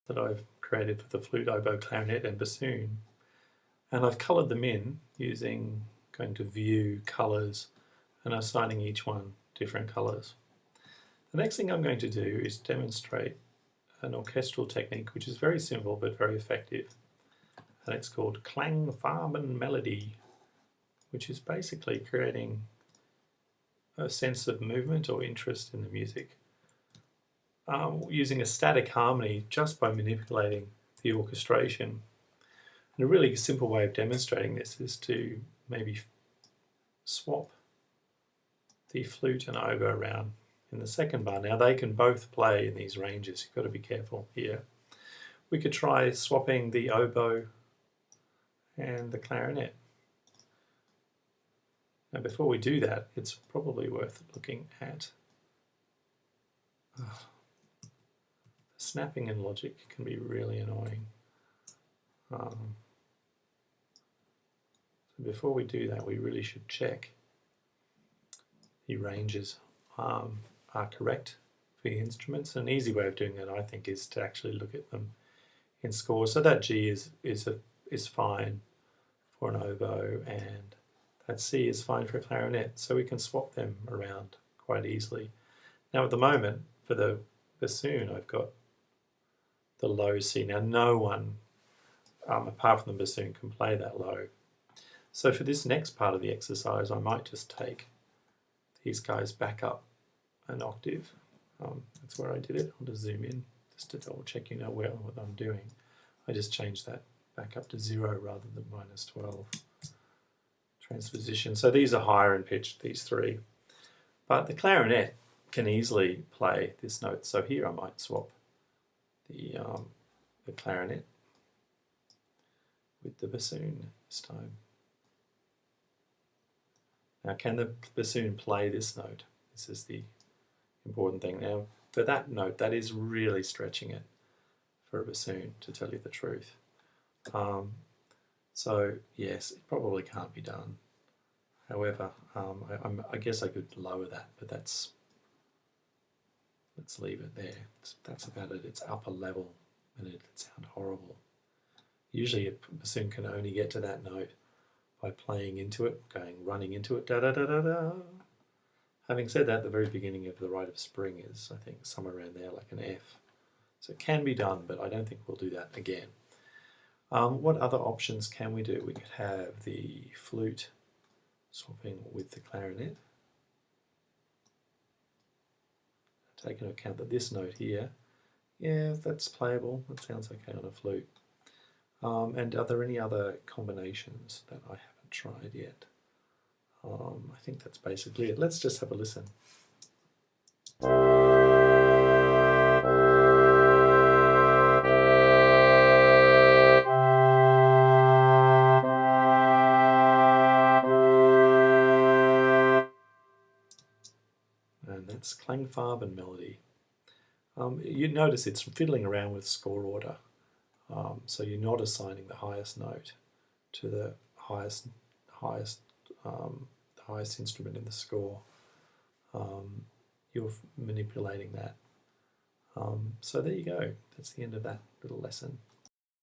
that I've created for the flute, oboe, clarinet and bassoon, and I've coloured them in using going to view colours and assigning each one different colours. The next thing I'm going to do is demonstrate an orchestral technique which is very simple but very effective, and it's called klangfarbenmelodie, which is basically creating a sense of movement or interest in the music using a static harmony just by manipulating the orchestration. And a really simple way of demonstrating this is to maybe swap the flute and oboe around in the second bar. Now they can both play in these ranges, you've got to be careful here. We could try swapping the oboe and the clarinet. Now before we do that, it's probably worth looking at the snapping in Logic can be really annoying. So before we do that, we really should check the ranges are correct for the instruments. An easy way of doing that, I think, is to actually look at them in scores. So that G is fine for an oboe, and that C is fine for a clarinet. So we can swap them around quite easily. Now at the moment, for the bassoon, I've got the low C. Now no one, apart from the bassoon, can play that low. So for this next part of the exercise, I might just take these guys back up an octave. That's where I did it. I'll just zoom in just to double check you know what I'm doing. I just changed that back up to 0 rather than -12. Transposition. So these are higher in pitch, these three. But the clarinet can easily play this note. So here I might swap the clarinet with the bassoon this time. Now can the bassoon play this note? This is the important thing. Now for that note, that is really stretching it for a bassoon, to tell you the truth. So yes, it probably can't be done. However, I guess I could lower that, but let's leave it there. That's about it. It's upper level, and it'd sound horrible. Usually a bassoon can only get to that note by playing into it, running into it, da da da da da. Having said that, the very beginning of the Rite of Spring is, I think, somewhere around there, like an F. So it can be done, but I don't think we'll do that again. What other options can we do? We could have the flute swapping with the clarinet. Take into account that this note here, yeah, that's playable. That sounds okay on a flute. And are there any other combinations that I haven't tried yet? I think that's basically it. Let's just have a listen. And that's klangfarbenmelodie. You notice it's fiddling around with score order. So you're not assigning the highest note to the highest instrument in the score. You're manipulating that. So there you go. That's the end of that little lesson.